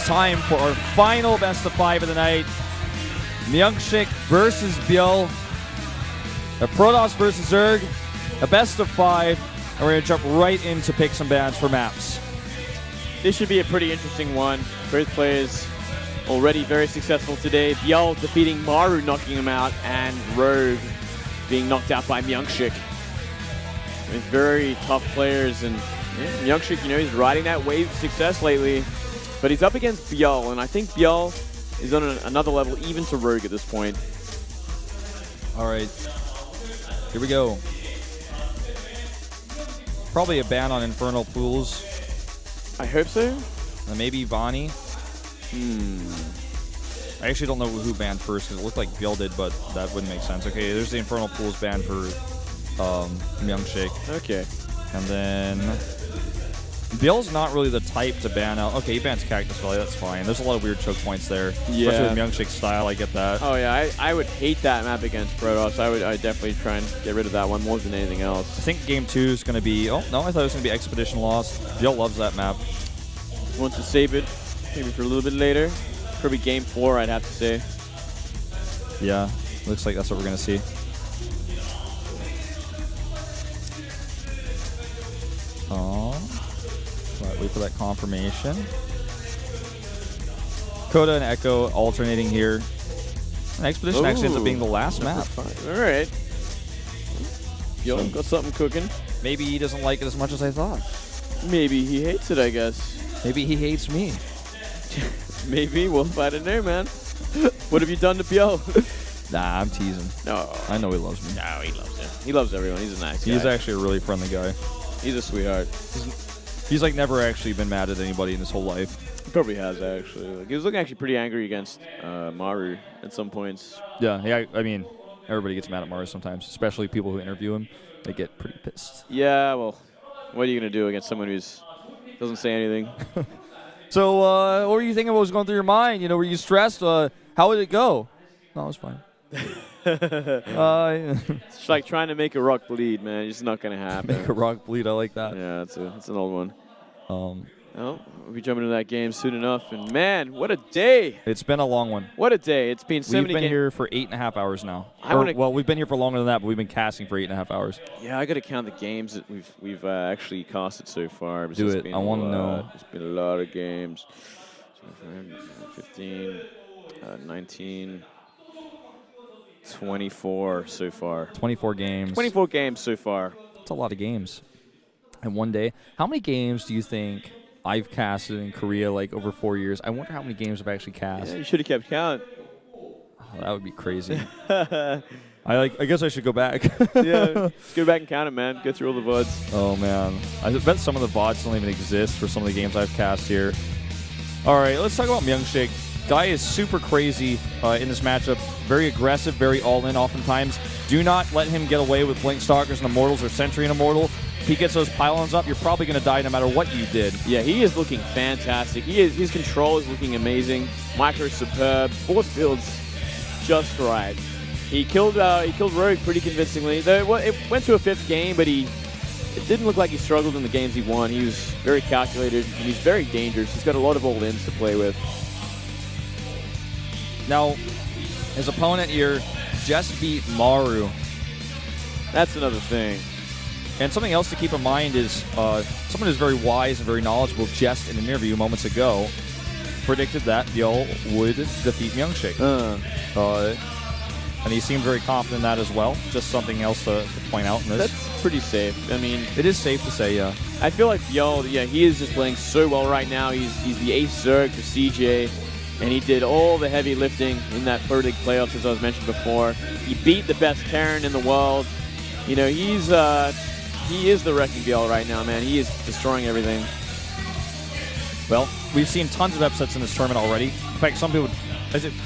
time for our final best of 5 of the night. MyuNgSiK versus ByuL. A Protoss versus Zerg. A best of 5. And we're going to jump right into picks and bans for maps. This should be a pretty interesting one. Both players already very successful today. ByuL defeating Maru, knocking him out, and Rogue being knocked out by MyuNgSiK. Very tough players, and yeah, MyuNgSiK, you know, he's riding that wave of success lately. But he's up against ByuL, and I think ByuL is on another level, even to Rogue at this point. All right, here we go. Probably a ban on Infernal Pools. I hope so. And maybe Vani. I actually don't know who banned first because it looked like ByuL did, but that wouldn't make sense. Okay, there's the Infernal Pools ban for MyuNgSiK. Okay. And then ByuL's not really the type to ban out. Okay, he bans Cactus Valley, that's fine. There's a lot of weird choke points there. Yeah. Especially with MyuNgSiK style, I get that. Oh yeah, I would hate that map against Protoss. I'd definitely try and get rid of that one more than anything else. I think game 2 is going to be, oh no, I thought it was going to be Expedition Lost. ByuL loves that map. Wants to save it, maybe for a little bit later. Probably game 4, I'd have to say. Yeah, looks like that's what we're going to see. Oh, right, wait for that confirmation. Coda and Echo alternating here. And Expedition actually ends up being the last map. All right. ByuL got something cooking. Maybe he doesn't like it as much as I thought. Maybe he hates it, I guess. Maybe he hates me. Maybe. Well, I don't know, man. What have you done to ByuL? Nah, I'm teasing. No. I know he loves me. No, he loves him. He loves everyone. He's a nice guy. He's actually a really friendly guy. He's a sweetheart. He's like never actually been mad at anybody in his whole life. He probably has, actually. Like, he was looking actually pretty angry against Maru at some points. Yeah, I mean, everybody gets mad at Maru sometimes, especially people who interview him. They get pretty pissed. Yeah, well, what are you going to do against someone who doesn't say anything? So, what were you thinking? What was going through your mind? You know, were you stressed? How would it go? No, it was fine. It's like trying to make a rock bleed, man. It's not going to happen. Make a rock bleed. I like that. Yeah, that's an old one. Oh, we'll be jumping into that game soon enough. And, man, what a day. It's been a long one. What a day. It's been 70 We've been here for 8.5 hours now. Well, we've been here for longer than that, but we've been casting for 8.5 hours. Yeah, I got to count the games that we've actually casted so far. Do it. I want to know. It's been a lot of games. 15, 19, 24 so far. 24 games. 24 games so far. That's a lot of games. And one day, how many games do you think I've casted in Korea, like over 4 years? I wonder how many games I've actually cast. Yeah, you should have kept count. Oh, that would be crazy. I guess I should go back. Yeah, go back and count it, man. Go through all the VODs. Oh man, I bet some of the VODs don't even exist for some of the games I've cast here. All right, let's talk about MyuNgSiK. Guy is super crazy in this matchup. Very aggressive, very all-in oftentimes. Do not let him get away with Blink Stalkers and Immortals or Sentry and Immortal. If he gets those pylons up, you're probably going to die no matter what you did. Yeah, he is looking fantastic. His control is looking amazing. Micro superb. Force field's just right. He killed Rogue pretty convincingly. It went to a 5th game, but it didn't look like he struggled in the games he won. He was very calculated, and he's very dangerous. He's got a lot of all-ins to play with. Now, his opponent here just beat Maru. That's another thing. And something else to keep in mind is someone who's very wise and very knowledgeable just in an interview moments ago predicted that ByuL would defeat MyuNgSiK. And he seemed very confident in that as well. Just something else to point out in this. That's pretty safe. I mean, it is safe to say, yeah. I feel like ByuL, yeah, he is just playing so well right now. He's the ace Zerg for CJ. And he did all the heavy lifting in that Pro League playoffs, as I was mentioned before. He beat the best Terran in the world. You know, he is the wrecking ByuL right now, man. He is destroying everything. Well, we've seen tons of upsets in this tournament already. In fact,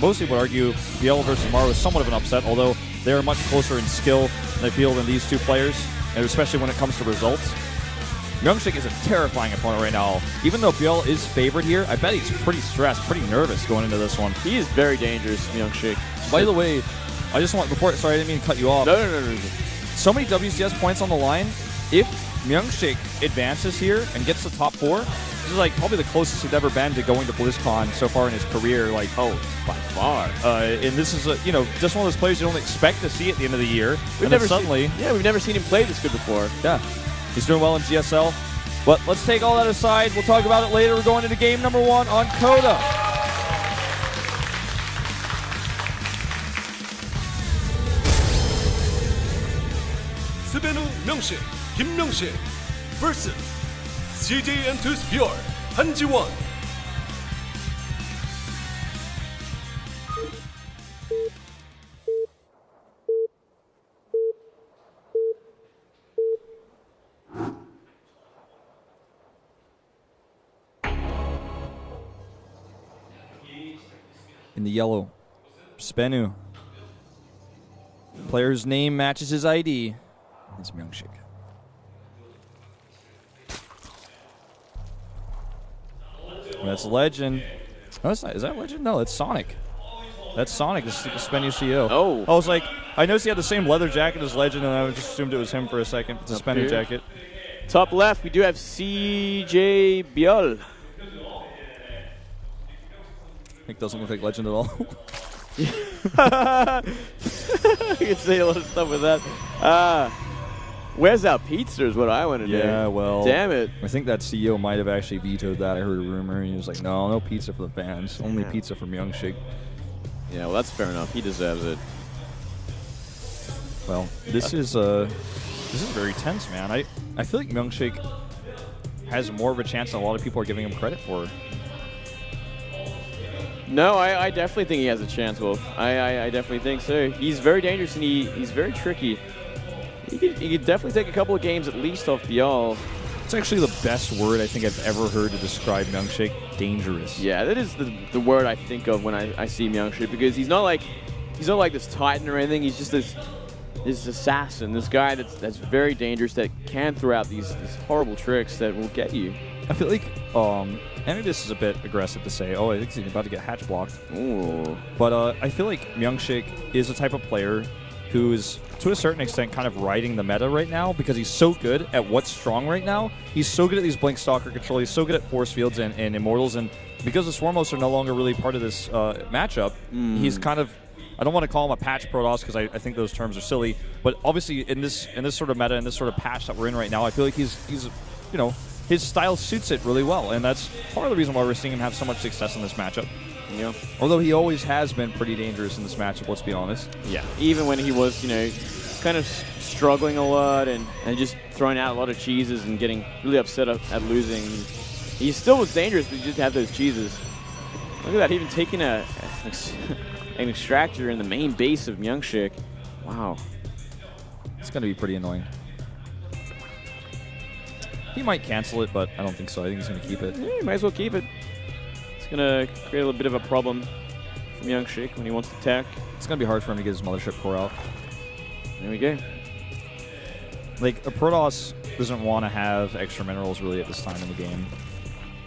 most people would argue ByuL versus Maru is somewhat of an upset, although they are much closer in skill and I feel than these two players, and especially when it comes to results. MyuNgSiK is a terrifying opponent right now. Even though ByuL is favored here, I bet he's pretty stressed, pretty nervous going into this one. He is very dangerous, MyuNgSiK. By the way, I just want, sorry, I didn't mean to cut you off. No. So many WCS points on the line. If MyuNgSiK advances here and gets to top 4, This is like probably the closest he's ever been to going to BlizzCon so far in his career. Like, Oh, by far. and this is just one of those players you don't expect to see at the end of the year. We've And then suddenly, we've never seen him play this good before. yeah, he's doing well in GSL. But let's take all that aside. We'll talk about it later. We're going into game number 1 on Coda. MyuNgSiK, 김명식 vs CJ&2's ByuL, 한지원. In the yellow, Spenu. Player's name matches his ID. It's MyuNgSiK. That's Legend. No, that's not. Is that Legend? No, that's Sonic. That's Sonic, the Spenu CEO. Oh. I was like, I noticed he had the same leather jacket as Legend, and I just assumed it was him for a second. It's a Up Spenu here. jacket. Top left, we do have CJ ByuL. It doesn't look like Legend at all. I can say a lot of stuff with that. Where's our pizza is what I want to know. Yeah, well. Damn it. I think that CEO might have actually vetoed that. I heard a rumor, and he was like, no pizza for the fans. Only pizza from MyuNgSiK. Yeah, well, that's fair enough. He deserves it. Well, this is very tense, man. I feel like MyuNgSiK has more of a chance than a lot of people are giving him credit for. No, I definitely think he has a chance, Wolf. I definitely think so. He's very dangerous, and he's very tricky. He could definitely take a couple of games at least off ByuL. It's actually the best word I think I've ever heard to describe MyuNgSiK. Dangerous. Yeah, that is the word I think of when I see MyuNgSiK, because he's not like this Titan or anything. He's just this assassin, this guy that's very dangerous, that can throw out these horrible tricks that will get you. I feel like, and this is a bit aggressive to say, I think he's about to get hatch blocked. Ooh. But I feel like MyuNgSiK is the type of player who is, to a certain extent, kind of riding the meta right now because he's so good at what's strong right now. He's so good at these Blink Stalker control. He's so good at Force Fields and Immortals. And because the Swarmos are no longer really part of this matchup, he's kind of, I don't want to call him a patch Protoss because I think those terms are silly. But obviously in this sort of meta, in this sort of patch that we're in right now, I feel like he's his style suits it really well. And that's part of the reason why we're seeing him have so much success in this matchup. Yeah. Although he always has been pretty dangerous in this matchup, let's be honest. Yeah. Even when he was, kind of struggling a lot and just throwing out a lot of cheeses and getting really upset at losing, he still was dangerous, but he just had those cheeses. Look at that, even taking an extractor in the main base of MyuNgSiK. Wow. It's going to be pretty annoying. He might cancel it, but I don't think so. I think he's going to keep it. Yeah, you might as well keep it. It's going to create a little bit of a problem for MyuNgSiK when he wants to attack. It's going to be hard for him to get his Mothership core out. There we go. Like, a Protoss doesn't want to have extra minerals really at this time in the game.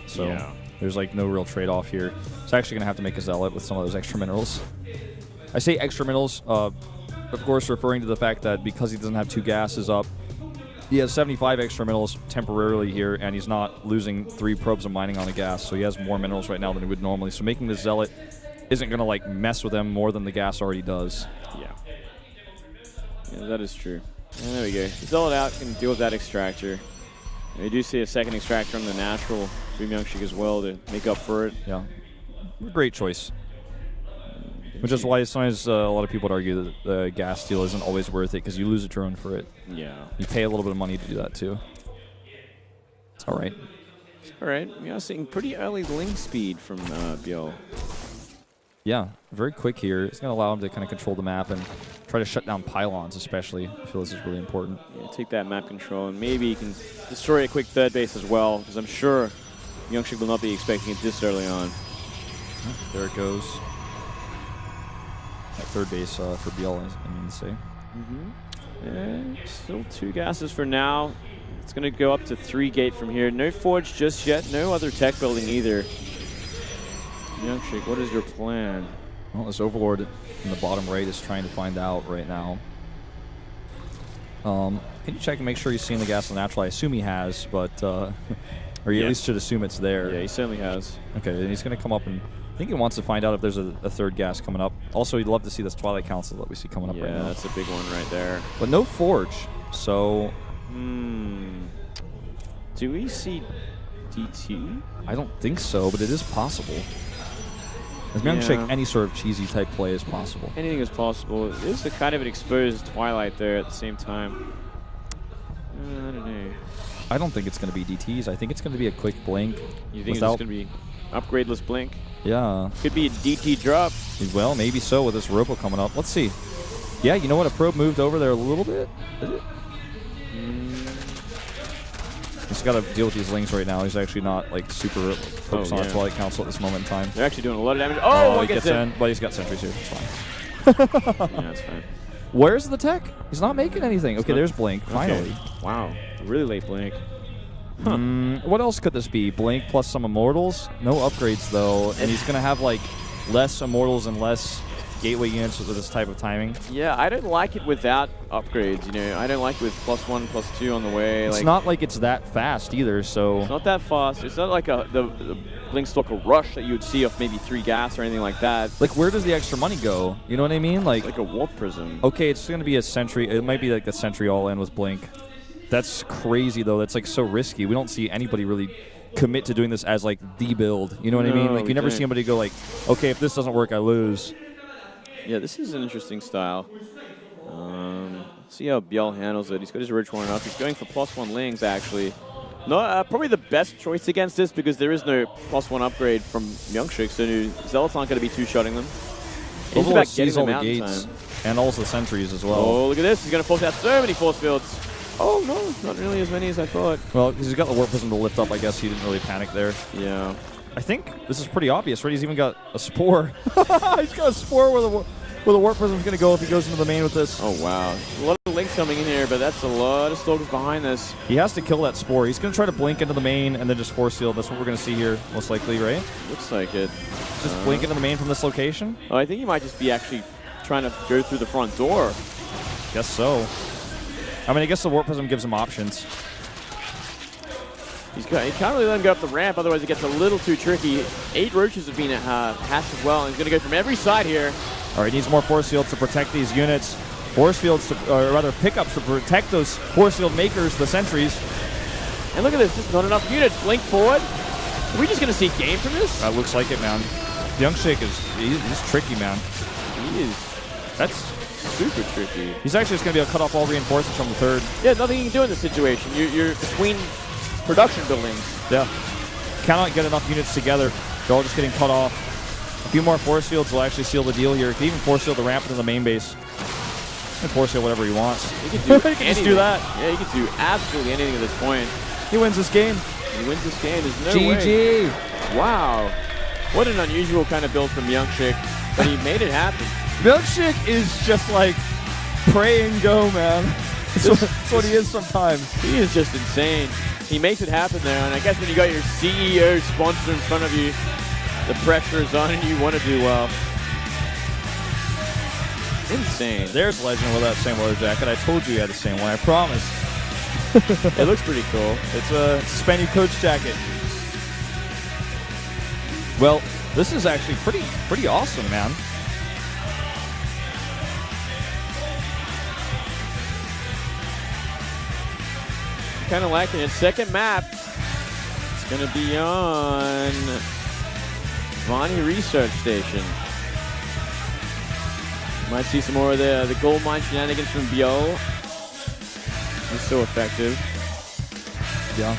So Yeah. there's like no real trade-off here. It's actually going to have to make a Zealot with some of those extra minerals. I say extra minerals, of course referring to the fact that because he doesn't have 2 gases up, he has 75 extra minerals temporarily here, and he's not losing 3 probes of mining on a gas, so he has more minerals right now than he would normally. So making the Zealot isn't going to like mess with him more than the gas already does. Yeah. Yeah, that is true. And there we go. Zealot out, can deal with that extractor. And we do see a second extractor on the natural for MyuNgSiK as well to make up for it. Yeah. Great choice. Which is why sometimes a lot of people would argue that the gas steal isn't always worth it because you lose a drone for it. Yeah. You pay a little bit of money to do that too. It's all right. All right. We are seeing pretty early link speed from ByuL. Yeah, very quick here. It's going to allow him to kind of control the map and try to shut down pylons especially. I feel this is really important. Yeah, take that map control, and maybe he can destroy a quick third base as well, because I'm sure MyuNgSiK will not be expecting it this early on. There it goes. That third base for ByuL, I mean to say. Still 2 gases for now. It's going to go up to 3 gate from here. No forge just yet. No other tech building either. MyuNgSiK, what is your plan? Well, this Overlord in the bottom right is trying to find out right now. Can you check and make sure he's seen the gas on natural? I assume he has, but Or you at least should assume it's there. Yeah, he certainly has. Okay, and he's going to come up and I think he wants to find out if there's a third gas coming up. Also, he'd love to see this Twilight Council that we see coming up right now. Yeah, that's a big one right there. But no Forge, so... Do we see DT? I don't think so, but it is possible. As MyuNgSiK, any sort of cheesy type play is possible. Anything is possible. There's a kind of an exposed Twilight there at the same time. I don't know. I don't think it's going to be DTs. I think it's going to be a quick blink. You think it's just going to be upgradeless blink? Yeah. Could be a DT drop. Well, maybe so with this Robo coming up. Let's see. Yeah, you know what? A probe moved over there a little bit. Is it? He's got to deal with these lings right now. He's actually not like super focused on a Twilight Council at this moment in time. They're actually doing a lot of damage. Oh, he gets in. But he's got sentries here. It's fine. Yeah, that's fine. Where's the tech? He's not making anything. Okay, there's Blink. Finally. Okay. Wow. Really late Blink. Huh. What else could this be? Blink plus some Immortals? No upgrades, though. And he's going to have, like, less Immortals and less gateway units with this type of timing. Yeah, I don't like it without upgrades, you know. I don't like it with +1, +2 on the way. It's not like it's that fast either, so... It's not that fast. It's not like the Blink Stalker rush that you would see off maybe 3 gas or anything like that. Like, where does the extra money go? You know what I mean? Like a Warp Prism. Okay, it's going to be a Sentry. It might be like the Sentry all-in with Blink. That's crazy, though. That's, like, so risky. We don't see anybody really commit to doing this as, like, the build. You know what I mean? Like, you never see anybody go, like, okay, if this doesn't work, I lose. Yeah, this is an interesting style. See how ByuL handles it. He's got his Ridge Warren up. He's going for +1 lings, actually. No, probably the best choice against this because there is no +1 upgrade from MyuNgSiK, so Zealots aren't going to be two-shotting them. It's about getting them out in time. And also the sentries as well. Oh, look at this. He's going to force out so many force fields. Oh, no, not really as many as I thought. Well, because he's got the Warp Prism to lift up, I guess he didn't really panic there. Yeah. I think this is pretty obvious, right? He's even got a Spore. He's got a Spore where the Warp Prism's going to go if he goes into the main with this. Oh, wow. A lot of links coming in here, but that's a lot of Stalkers behind this. He has to kill that Spore. He's going to try to blink into the main and then just force seal. That's what we're going to see here, most likely, right? Looks like it. Just blink into the main from this location? Oh, I think he might just be actually trying to go through the front door. Guess so. I mean, I guess the Warp Prism gives him options. He can't really let him go up the ramp, otherwise it gets a little too tricky. 8 roaches have been hatched as well, and he's going to go from every side here. All right, he needs more force fields to protect these units. Force fields, or rather pickups to protect those force field makers, the sentries. And look at this, just not enough units. Blink forward. Are we just going to see game from this? That looks like it, man. MyuNgSiK he's tricky, man. He is. That's super tricky. He's actually just going to be able to cut off all reinforcements from the third. Yeah, nothing you can do in this situation. You're between production buildings. Yeah. Cannot get enough units together. They're all just getting cut off. A few more force fields will actually seal the deal here. He can even force field the ramp into the main base. And force field whatever he wants. He can do he can just do that. Yeah, he can do absolutely anything at this point. He wins this game. He wins this game. There's no GG. way. Wow. What an unusual kind of build from MyuNgSiK. But he made it happen. MyuNgSiK is just like pray and go, man. That's what he is sometimes. He is just insane. He makes it happen there, and I guess when you got your CEO sponsor in front of you, the pressure is on and you want to do well. Insane. There's Legend with that same leather jacket. I told you he had the same one, I promise. It looks pretty cool. It's a Spenny coach jacket. Well, this is actually pretty awesome, man. Kind of liking it. Second map. It's going to be on Vani Research Station. Might see some more of the gold mine shenanigans from ByuL. He's so effective. Yeah.